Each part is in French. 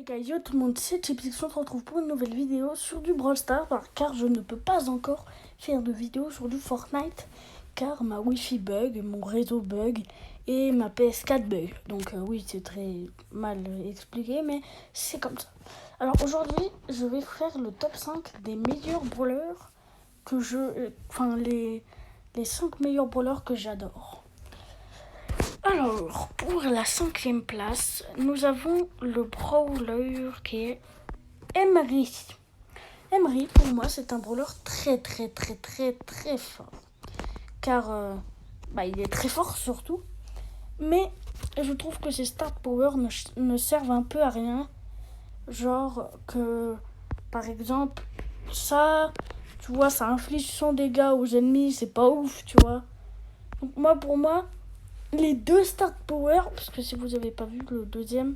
guys, yo tout le monde, c'est Chipsix, on se retrouve pour une nouvelle vidéo sur du Brawl Stars, car je ne peux pas encore faire de vidéo sur du Fortnite, car ma Wi-Fi bug, mon réseau bug et ma PS4 bug. Donc oui, c'est très mal expliqué, mais c'est comme ça. Alors aujourd'hui, je vais faire le top 5 des meilleurs brawlers que les 5 meilleurs brawlers que j'adore. Alors, pour la 5e place, nous avons le brawler qui est Emery. Emery, pour moi, c'est un brawler très fort. Car il est très fort surtout. Mais je trouve que ses start power ne servent un peu à rien. Genre que, par exemple, ça, tu vois, ça inflige 100 dégâts aux ennemis, c'est pas ouf, tu vois. Donc pour moi, les deux start power, parce que si vous n'avez pas vu le deuxième,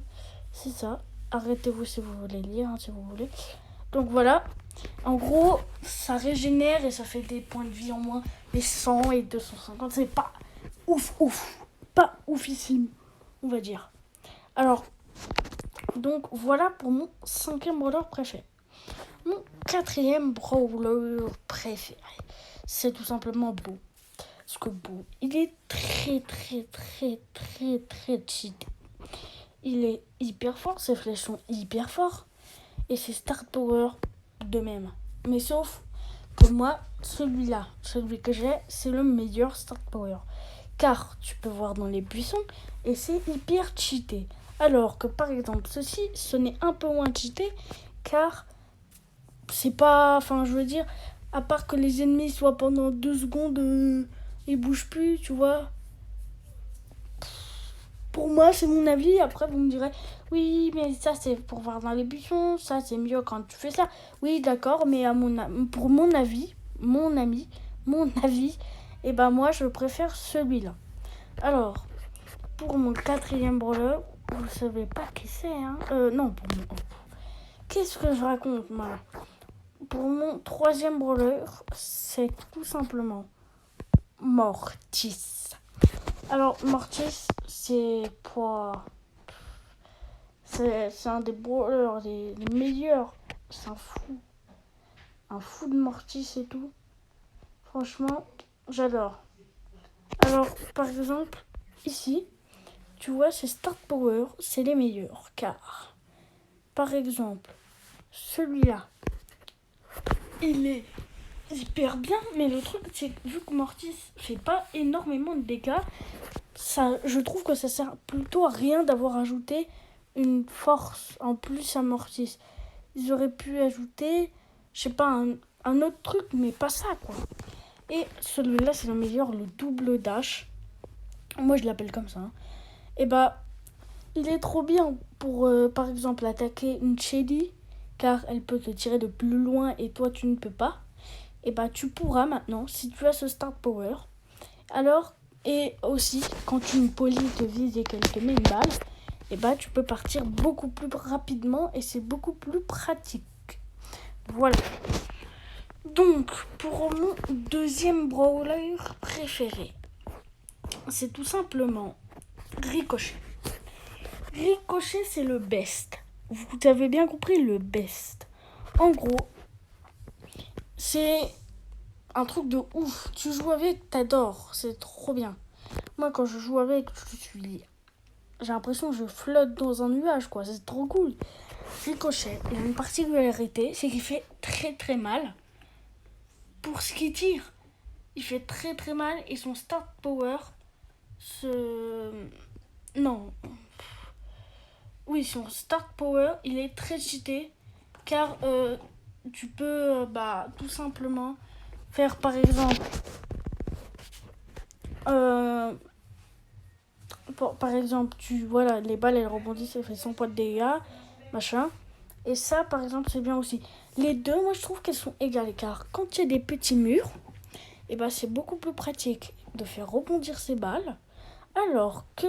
c'est ça. Arrêtez-vous si vous voulez lire, si vous voulez. Donc voilà. En gros, ça régénère et ça fait des points de vie en moins. Les 100 et 250, c'est pas ouf. Pas oufissime, on va dire. Alors, donc voilà pour mon 5e brawler préféré. Mon 4e brawler préféré, c'est tout simplement Bo. Parce que Bo, il est très cheaté. Il est hyper fort, ses flèches sont hyper forts. Et ses start power de même. Mais sauf que moi, celui que j'ai, c'est le meilleur start power. Car tu peux voir dans les buissons et c'est hyper cheaté. Alors que par exemple ceci, ce n'est un peu moins cheaté car c'est pas... je veux dire, à part que les ennemis soient pendant 2 secondes, ils bougent plus, tu vois. Pour moi, c'est mon avis. Après, vous me direz, oui, mais ça, c'est pour voir dans les buissons. Ça, c'est mieux quand tu fais ça. Oui, d'accord, mais pour mon avis, et moi, je préfère celui-là. Alors, pour mon 4e brawler, vous savez pas qui c'est, hein. Non, pour mon... Qu'est-ce que je raconte, moi? Pour mon 3e brawler, c'est tout simplement Mortis. Alors, Mortis, c'est un des brawlers, les meilleurs. C'est un fou. Un fou de Mortis et tout. Franchement, j'adore. Alors, par exemple, ici, tu vois, ces start power, c'est les meilleurs. Car, par exemple, celui-là, il est hyper bien. Mais le truc, c'est que vu que Mortis fait pas énormément de dégâts, je trouve que ça sert plutôt à rien d'avoir ajouté une force en plus à Mortis. Ils auraient pu ajouter, je sais pas, un autre truc, mais pas ça, quoi. Et celui-là, c'est le meilleur, le double dash. Moi, je l'appelle comme ça. Hein. Et il est trop bien pour, par exemple, attaquer une Shady, car elle peut te tirer de plus loin et toi, tu ne peux pas. Et tu pourras maintenant, si tu as ce start power. Alors, et aussi, quand une Polly te vise et qu'elle te met une balle, tu peux partir beaucoup plus rapidement et c'est beaucoup plus pratique. Voilà. Donc, pour mon 2e brawler préféré, c'est tout simplement Ricochet. Ricochet, c'est le best. Vous avez bien compris, le best. En gros, c'est un truc de ouf. Tu joues avec, t'adores. C'est trop bien. Moi, quand je joue avec, j'ai l'impression que je flotte dans un nuage, quoi. C'est trop cool. Ricochet, il a une particularité, c'est qu'il fait très mal. Pour ce qu'il tire, il fait très mal. Et son start power, son start power, il est très cheaté. Car tu peux tout simplement faire par exemple... les balles elles rebondissent, ça fait 100 points de dégâts, machin. Et ça, par exemple, c'est bien aussi. Les deux, moi, je trouve qu'elles sont égales. Car quand il y a des petits murs, c'est beaucoup plus pratique de faire rebondir ces balles. Alors que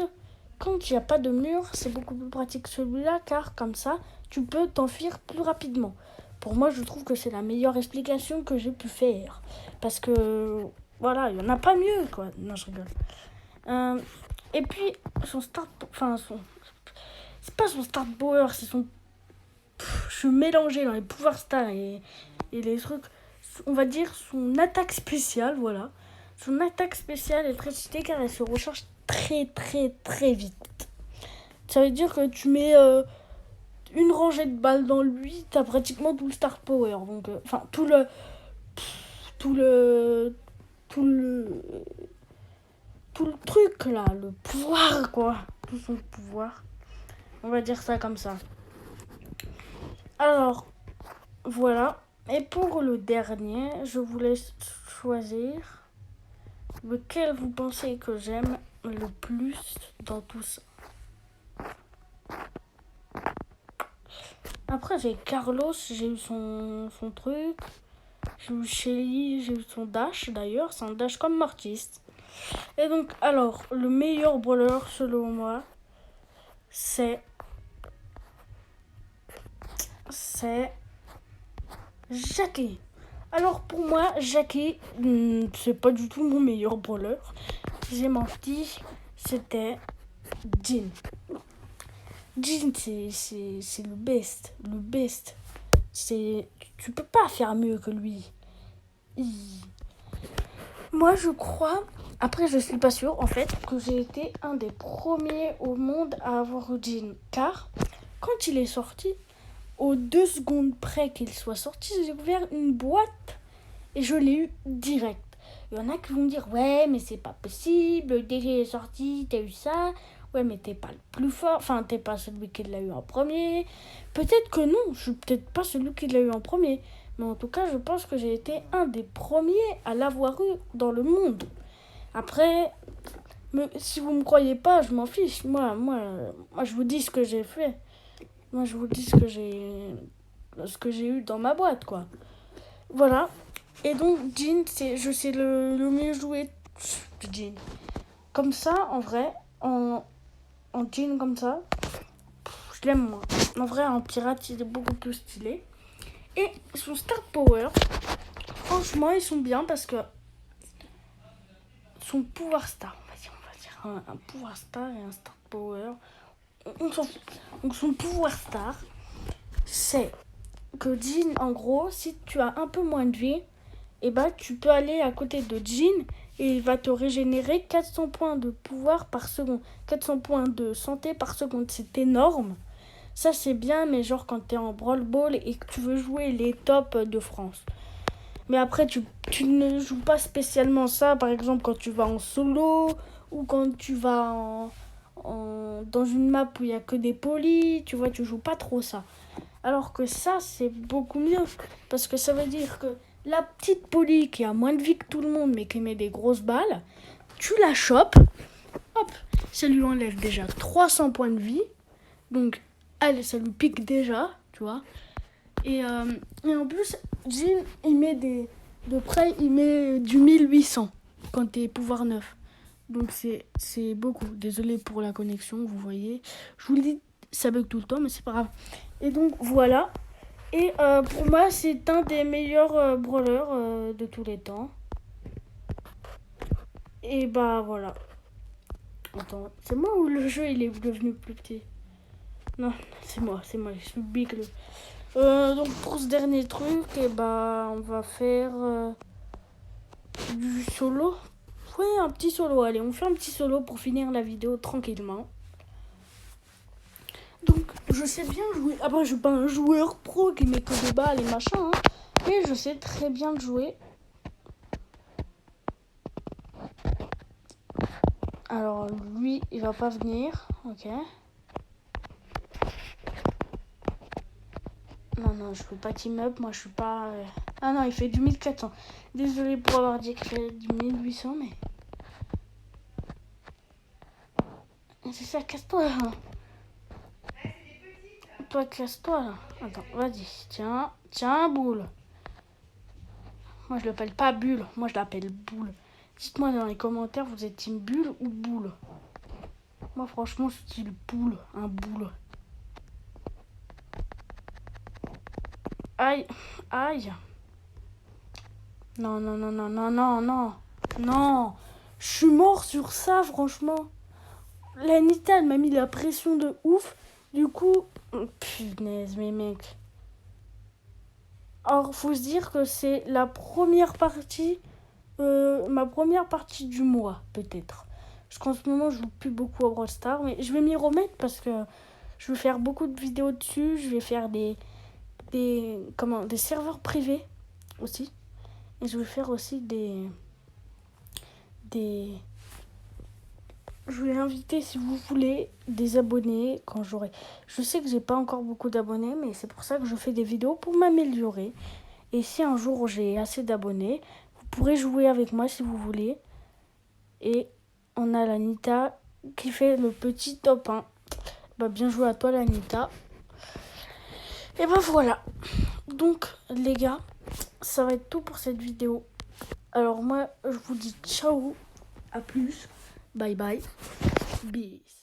quand il n'y a pas de mur, c'est beaucoup plus pratique celui-là. Car comme ça, tu peux t'enfuir plus rapidement. Pour moi, je trouve que c'est la meilleure explication que j'ai pu faire. Parce que, voilà, il n'y en a pas mieux, quoi. Non, je rigole. Et puis, c'est pas son start power, c'est son je suis mélangé dans les pouvoirs stars et les trucs. On va dire son attaque spéciale, voilà. Son attaque spéciale est très citée car elle se recharge très très très vite. Ça veut dire que tu mets une rangée de balles dans lui, t'as pratiquement tout le Star Power. Donc, enfin, tout le truc là, le pouvoir quoi. Tout son pouvoir. On va dire ça comme ça. Alors, voilà. Et pour le dernier, je vous laisse choisir lequel vous pensez que j'aime le plus dans tout ça. Après, j'ai Carlos, j'ai eu son truc. J'ai eu Shelly, j'ai eu son dash d'ailleurs. C'est un dash comme Mortis. Et donc, alors, le meilleur brawler selon moi, c'est Jackie. Alors pour moi, Jackie, c'est pas du tout mon meilleur brawler. J'ai menti, c'était Jhin. Jhin, c'est le best. Le best. Tu peux pas faire mieux que lui. Moi, je crois, après je suis pas sûre en fait, que j'ai été un des premiers au monde à avoir Jhin. Car quand il est sorti, aux 2 secondes près qu'il soit sorti, j'ai ouvert une boîte et je l'ai eu direct. Il y en a qui vont me dire ouais mais c'est pas possible, dès qu'il est sorti t'as eu ça, ouais mais t'es pas le plus fort, enfin t'es pas celui qui l'a eu en premier. Peut-être que non, je suis peut-être pas celui qui l'a eu en premier, mais en tout cas je pense que j'ai été un des premiers à l'avoir eu dans le monde. Après, si vous me croyez pas, je m'en fiche, moi je vous dis ce que j'ai fait. Moi, je vous dis ce que j'ai eu dans ma boîte, quoi. Voilà. Et donc, Jhin, c'est le mieux joué de Jhin. Comme ça, en vrai, en Jhin comme ça, je l'aime moins. En vrai, en pirate, il est beaucoup plus stylé. Et son Star Power, franchement, ils sont bien parce que son pouvoir star, on va dire un pouvoir star et un Star Power, on s'en fout. Donc, son pouvoir star, c'est que Jhin, en gros, si tu as un peu moins de vie, et tu peux aller à côté de Jhin et il va te régénérer 400 points de pouvoir par seconde, 400 points de santé par seconde. C'est énorme. Ça, c'est bien, mais genre quand tu es en Brawl Ball et que tu veux jouer les tops de France. Mais après, tu ne joues pas spécialement ça, par exemple, quand tu vas en solo ou quand tu vas dans une map où il n'y a que des polis, tu vois, tu joues pas trop ça. Alors que ça, c'est beaucoup mieux. Parce que ça veut dire que la petite poly qui a moins de vie que tout le monde, mais qui met des grosses balles, tu la chopes. Hop, ça lui enlève déjà 300 points de vie. Donc, elle, ça lui pique déjà, tu vois. Et en plus, Jhin, il met de près, il met du 1800 quand t'es pouvoir 9. Donc, c'est beaucoup. Désolé pour la connexion, vous voyez. Je vous le dis, ça bug tout le temps, mais c'est pas grave. Et donc, voilà. Et pour moi, c'est un des meilleurs brawlers de tous les temps. Et voilà. Attends, c'est moi ou le jeu il est devenu plus petit? Non, c'est moi, je suis big. Donc pour ce dernier truc, on va faire du solo. Ouais, un petit solo. Allez, on fait un petit solo pour finir la vidéo tranquillement. Donc, je sais bien jouer. Après, je suis pas un joueur pro qui met que des balles et machin. Hein, mais je sais très bien jouer. Alors, lui, il va pas venir. Ok. Non, je fais pas team up. Moi, je suis pas... Ah non, il fait du 1400. Désolé pour avoir dit qu'il fait du 1800, mais... C'est ça, casse-toi. Hein. Toi, casse-toi, là. Attends, vas-y. Tiens, boule. Moi, je l'appelle pas bulle. Moi, je l'appelle boule. Dites-moi dans les commentaires, vous êtes team bulle ou boule? Moi, franchement, je suis team boule. Un boule. Aïe. Non. Non. Je suis mort sur ça, franchement. La Nita, elle m'a mis la pression de ouf. Du coup, punaise, mes mecs. Alors, faut se dire que c'est la première partie, ma première partie du mois, peut-être. Parce qu'en ce moment, je joue plus beaucoup à Brawl Stars, mais je vais m'y remettre parce que je vais faire beaucoup de vidéos dessus. Je vais faire des serveurs privés aussi. Et je vais faire aussi je vais inviter, si vous voulez, des abonnés quand j'aurai. Je sais que j'ai pas encore beaucoup d'abonnés, mais c'est pour ça que je fais des vidéos pour m'améliorer. Et si un jour j'ai assez d'abonnés, vous pourrez jouer avec moi si vous voulez. Et on a l'Anita qui fait le petit top 1. Bah, bien joué à toi, l'Anita. Et bah voilà. Donc, les gars, ça va être tout pour cette vidéo. Alors moi, je vous dis ciao, à plus, bye bye, bis.